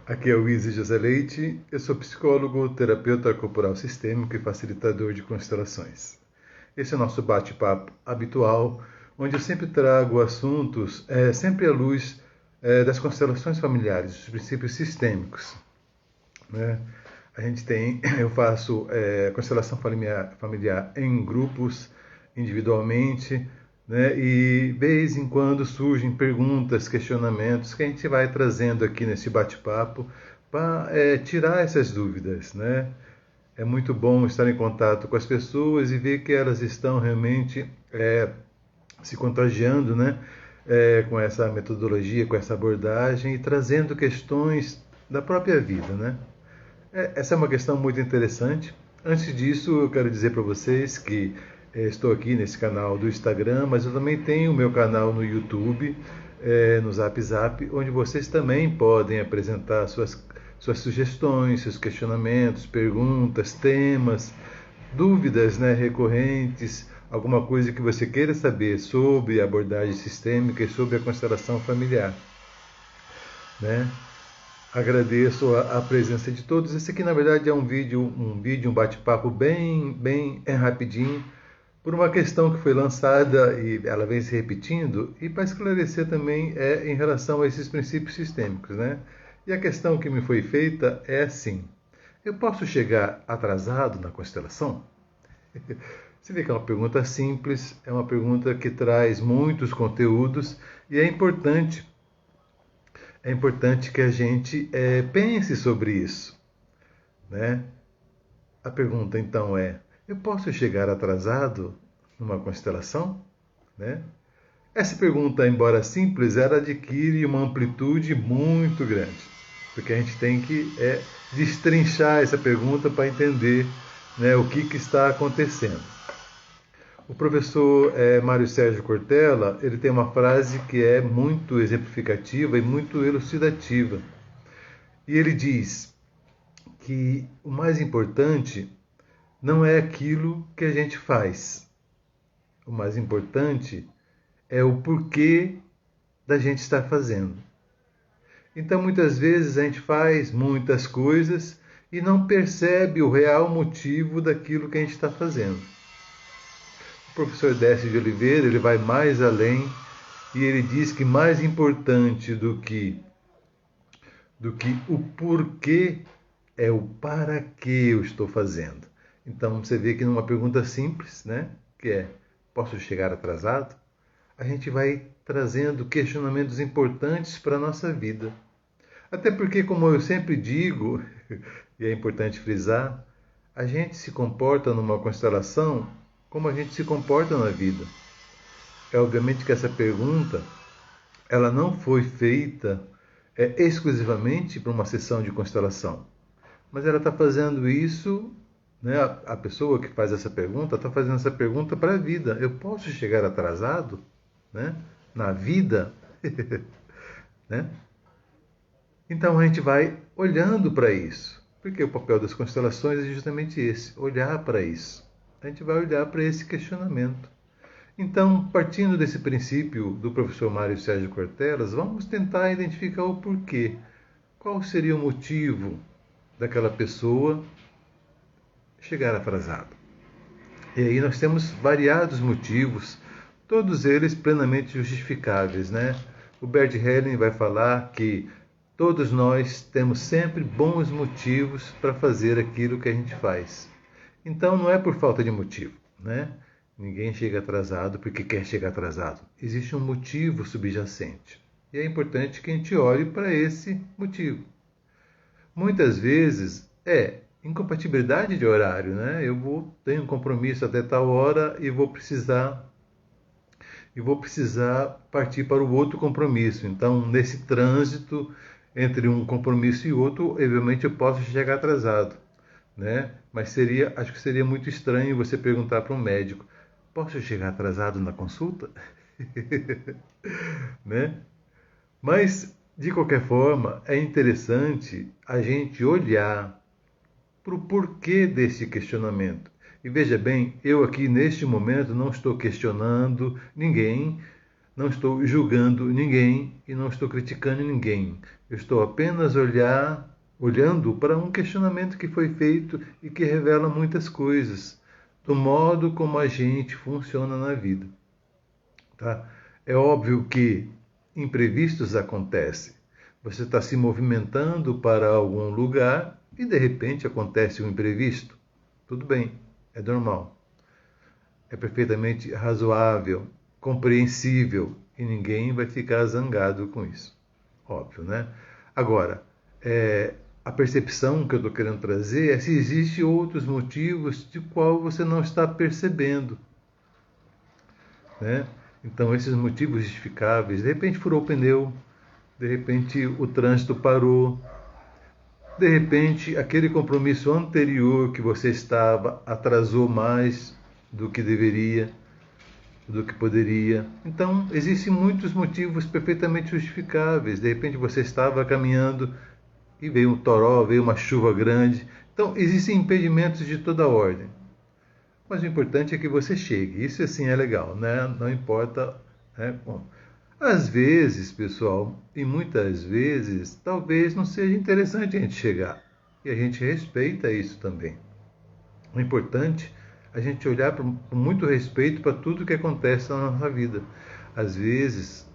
Aqui é o Izzy José Leite, eu sou psicólogo, terapeuta corporal sistêmico e facilitador de constelações. Esse é o nosso bate-papo habitual, onde eu sempre trago assuntos, sempre à luz das constelações familiares, dos princípios sistêmicos. Né? Eu faço constelação familiar em grupos, individualmente, né? E de vez em quando surgem perguntas, questionamentos que a gente vai trazendo aqui nesse bate-papo para tirar essas dúvidas, né? É muito bom estar em contato com as pessoas e ver que elas estão realmente se contagiando, né? Com essa metodologia, com essa abordagem e trazendo questões da própria vida, né? Essa é uma questão muito interessante. Antes disso, eu quero dizer para vocês que estou aqui nesse canal do Instagram, mas eu também tenho o meu canal no YouTube, no Zap Zap, onde vocês também podem apresentar suas sugestões, seus questionamentos, perguntas, temas, dúvidas, né, recorrentes, alguma coisa que você queira saber sobre a abordagem sistêmica e sobre a constelação familiar, né? Agradeço a presença de todos. Esse aqui, na verdade, é um bate-papo bem rapidinho, por uma questão que foi lançada e ela vem se repetindo, e para esclarecer também em relação a esses princípios sistêmicos, né? E a questão que me foi feita é assim: eu posso chegar atrasado na constelação? Você vê que é uma pergunta simples, é uma pergunta que traz muitos conteúdos e é importante que a gente pense sobre isso, né? A pergunta então é: eu posso chegar atrasado numa constelação? Né? Essa pergunta, embora simples, ela adquire uma amplitude muito grande, porque a gente tem que destrinchar essa pergunta para entender, né, o que está acontecendo. O professor Mário Sérgio Cortella, ele tem uma frase que é muito exemplificativa e muito elucidativa. E ele diz que o mais importante não é aquilo que a gente faz. O mais importante é o porquê da gente estar fazendo. Então, muitas vezes a gente faz muitas coisas e não percebe o real motivo daquilo que a gente está fazendo. O professor Décio de Oliveira, ele vai mais além e ele diz que mais importante do que o porquê é o para que eu estou fazendo. Então você vê que numa pergunta simples, né, que é: posso chegar atrasado? A gente vai trazendo questionamentos importantes para a nossa vida. Até porque, como eu sempre digo, e é importante frisar, a gente se comporta numa constelação como a gente se comporta na vida. É obviamente que essa pergunta ela não foi feita exclusivamente para uma sessão de constelação. Mas ela está fazendo isso, né? A pessoa que faz essa pergunta está fazendo essa pergunta para a vida. Eu posso chegar atrasado, né? Na vida, né? Então a gente vai olhando para isso, porque o papel das constelações é justamente esse: olhar para isso. A gente vai olhar para esse questionamento. Então, partindo desse princípio do professor Mário Sérgio Cortelas, vamos tentar identificar o porquê. Qual seria o motivo daquela pessoa chegar atrasado? E aí nós temos variados motivos, todos eles plenamente justificáveis, né? O Bert Helling vai falar que todos nós temos sempre bons motivos para fazer aquilo que a gente faz. Então não é por falta de motivo, né? Ninguém chega atrasado porque quer chegar atrasado. Existe um motivo subjacente. E é importante que a gente olhe para esse motivo. Muitas vezes é incompatibilidade de horário, né? Tenho um compromisso até tal hora e vou precisar partir para o outro compromisso. Então, nesse trânsito entre um compromisso e outro, obviamente eu posso chegar atrasado, né? Mas acho que seria muito estranho você perguntar para um médico: posso chegar atrasado na consulta? Né? Mas, de qualquer forma, é interessante a gente olhar para o porquê desse questionamento. E veja bem, eu aqui neste momento não estou questionando ninguém, Não estou julgando ninguém e não estou criticando ninguém. Eu estou apenas olhando para um questionamento que foi feito e que revela muitas coisas do modo como a gente funciona na vida. Tá? É óbvio que imprevistos acontecem. Você está se movimentando para algum lugar e de repente acontece um imprevisto. Tudo bem, é normal. É perfeitamente razoável, compreensível e ninguém vai ficar zangado com isso. Óbvio, né? Agora, a percepção que eu estou querendo trazer é se existem outros motivos de qual você não está percebendo, né? Então, esses motivos justificáveis, de repente furou o pneu, de repente o trânsito parou, de repente aquele compromisso anterior que você estava atrasou mais do que deveria, do que poderia. Então, existem muitos motivos perfeitamente justificáveis. De repente você estava caminhando e veio um toró, veio uma chuva grande. Então, existem impedimentos de toda ordem. Mas o importante é que você chegue. Isso assim é legal, né? Não importa, né? Bom, às vezes, pessoal, e muitas vezes, talvez não seja interessante a gente chegar. E a gente respeita isso também. O importante é a gente olhar com muito respeito para tudo que acontece na nossa vida. Às vezes,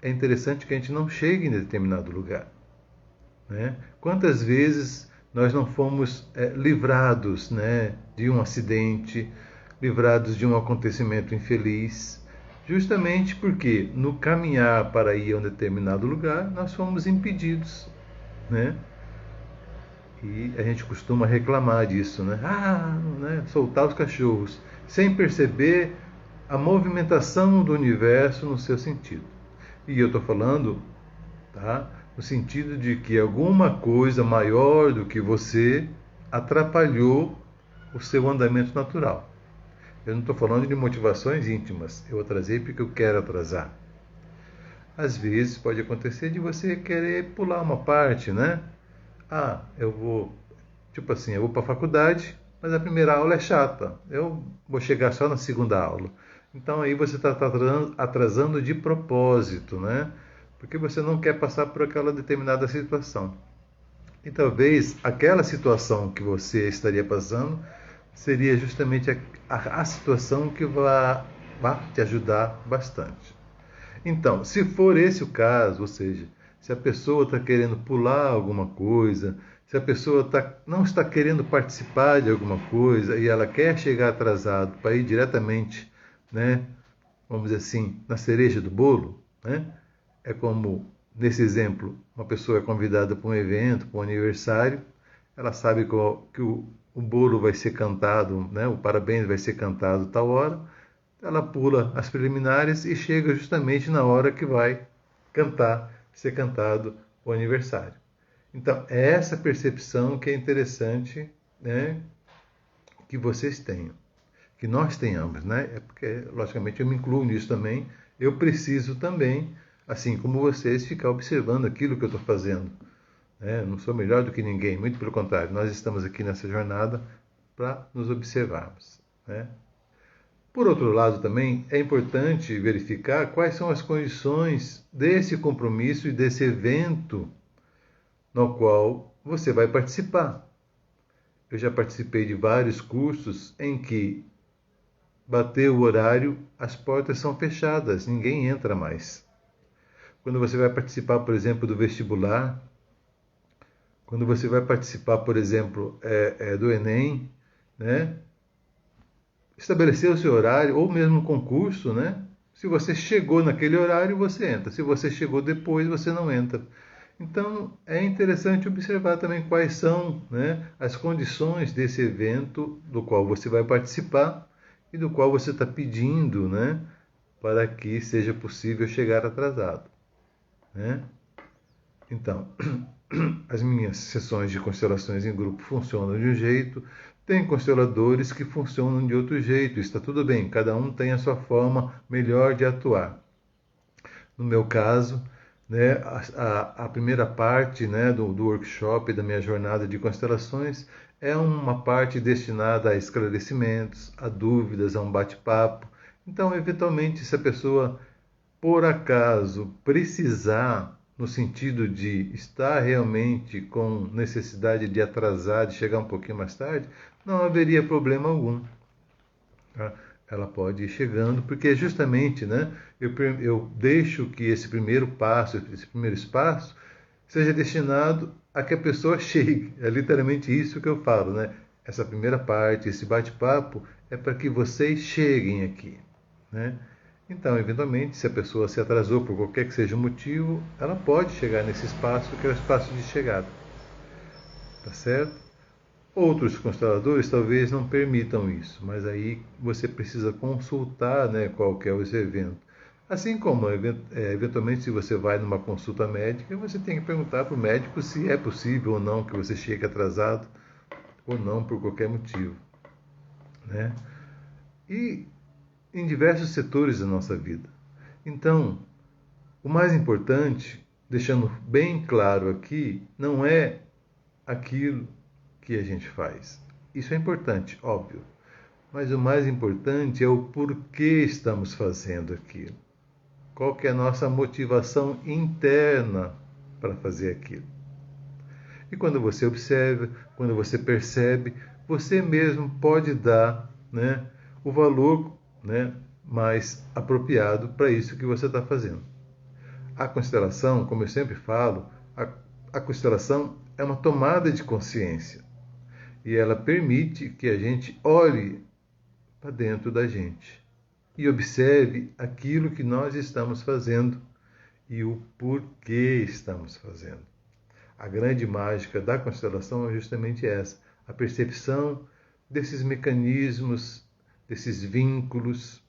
é interessante que a gente não chegue em determinado lugar, né? Quantas vezes nós não fomos livrados, né, de um acidente, livrados de um acontecimento infeliz, justamente porque no caminhar para ir a um determinado lugar nós fomos impedidos, né? E a gente costuma reclamar disso, né? Né? Soltar os cachorros, sem perceber a movimentação do universo no seu sentido. E eu estou falando, tá? No sentido de que alguma coisa maior do que você atrapalhou o seu andamento natural. Eu não estou falando de motivações íntimas. Eu atrasei porque eu quero atrasar. Às vezes pode acontecer de você querer pular uma parte, né? Eu vou, tipo assim, eu vou para a faculdade, mas a primeira aula é chata. Eu vou chegar só na segunda aula. Então aí você está atrasando de propósito, né? Porque você não quer passar por aquela determinada situação. E talvez aquela situação que você estaria passando seria justamente a situação que vai te ajudar bastante. Então, se for esse o caso, ou seja, se a pessoa está querendo pular alguma coisa, se a pessoa não está querendo participar de alguma coisa e ela quer chegar atrasado para ir diretamente, né, vamos dizer assim, na cereja do bolo, né? É como, nesse exemplo, uma pessoa é convidada para um evento, para um aniversário, ela sabe que o bolo vai ser cantado, né? O parabéns vai ser cantado tal hora, ela pula as preliminares e chega justamente na hora que vai ser cantado o aniversário. Então, é essa percepção que é interessante, né, que vocês tenham, que nós tenhamos, né? É porque, logicamente, eu me incluo nisso também. Eu preciso também, assim como vocês, ficar observando aquilo que eu estou fazendo. Né? Não sou melhor do que ninguém, muito pelo contrário. Nós estamos aqui nessa jornada para nos observarmos, né? Por outro lado, também é importante verificar quais são as condições desse compromisso e desse evento no qual você vai participar. Eu já participei de vários cursos em que bateu o horário, as portas são fechadas, ninguém entra mais. Quando você vai participar, por exemplo, do vestibular, quando você vai participar, por exemplo, do Enem, né? Estabelecer o seu horário, ou mesmo concurso, né? Se você chegou naquele horário, você entra. Se você chegou depois, você não entra. Então, é interessante observar também quais são, né, as condições desse evento do qual você vai participar e do qual você está pedindo, né, para que seja possível chegar atrasado, né? Então, as minhas sessões de constelações em grupo funcionam de um jeito, tem consteladores que funcionam de outro jeito, está tudo bem, cada um tem a sua forma melhor de atuar. No meu caso, né, a primeira parte, né, do workshop, da minha jornada de constelações, é uma parte destinada a esclarecimentos, a dúvidas, a um bate-papo. Então, eventualmente, se a pessoa por acaso precisar, no sentido de estar realmente com necessidade de atrasar, de chegar um pouquinho mais tarde, não haveria problema algum. Tá? Ela pode ir chegando, porque justamente, né, eu deixo que esse primeiro passo, esse primeiro espaço, seja destinado a que a pessoa chegue. É literalmente isso que eu falo, né? Essa primeira parte, esse bate-papo, é para que vocês cheguem aqui, né? Então, eventualmente, se a pessoa se atrasou por qualquer que seja o motivo, ela pode chegar nesse espaço, que é o espaço de chegada, tá certo? Outros consteladores talvez não permitam isso, mas aí você precisa consultar, né, qual que é esse evento. Assim como, eventualmente, se você vai numa consulta médica, você tem que perguntar para o médico se é possível ou não que você chegue atrasado ou não por qualquer motivo, né? E em diversos setores da nossa vida. Então, o mais importante, deixando bem claro aqui, não é aquilo que a gente faz. Isso é importante, óbvio. Mas o mais importante é o porquê estamos fazendo aquilo. Qual que é a nossa motivação interna para fazer aquilo. E quando você observa, quando você percebe, você mesmo pode dar, né, o valor, né, mais apropriado para isso que você está fazendo. A constelação, como eu sempre falo, a constelação é uma tomada de consciência. E ela permite que a gente olhe para dentro da gente e observe aquilo que nós estamos fazendo e o porquê estamos fazendo. A grande mágica da constelação é justamente essa, a percepção desses mecanismos, desses vínculos,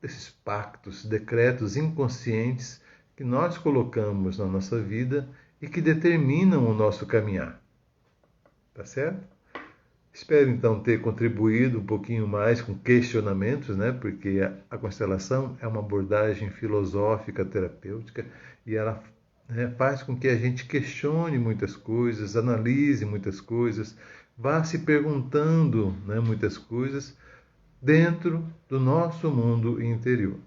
desses pactos, decretos inconscientes que nós colocamos na nossa vida e que determinam o nosso caminhar. Tá certo? Espero então ter contribuído um pouquinho mais com questionamentos, né? Porque a constelação é uma abordagem filosófica, terapêutica, e ela, né, faz com que a gente questione muitas coisas, analise muitas coisas, vá se perguntando, né, muitas coisas dentro do nosso mundo interior.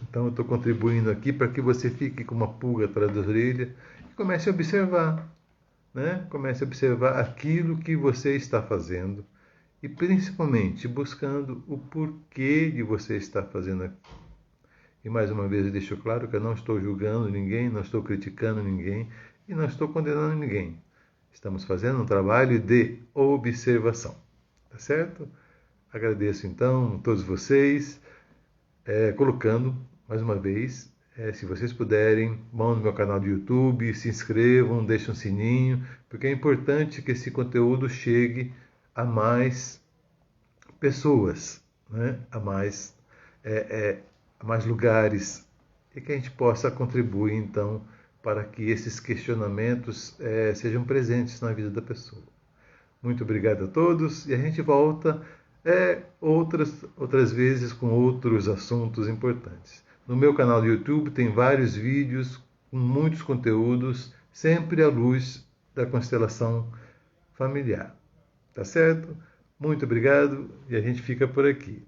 Então eu estou contribuindo aqui para que você fique com uma pulga atrás da orelha e comece a observar, né? Comece a observar aquilo que você está fazendo e principalmente buscando o porquê de você estar fazendo aquilo. E mais uma vez eu deixo claro que eu não estou julgando ninguém, não estou criticando ninguém e não estou condenando ninguém. Estamos fazendo um trabalho de observação, tá certo? Agradeço então a todos vocês, colocando mais uma vez, se vocês puderem, vão no meu canal do YouTube, se inscrevam, deixem um sininho, porque é importante que esse conteúdo chegue a mais pessoas, né? A mais lugares, e que a gente possa contribuir, então, para que esses questionamentos sejam presentes na vida da pessoa. Muito obrigado a todos e a gente volta outras vezes com outros assuntos importantes. No meu canal do YouTube tem vários vídeos com muitos conteúdos, sempre à luz da constelação familiar. Tá certo? Muito obrigado e a gente fica por aqui.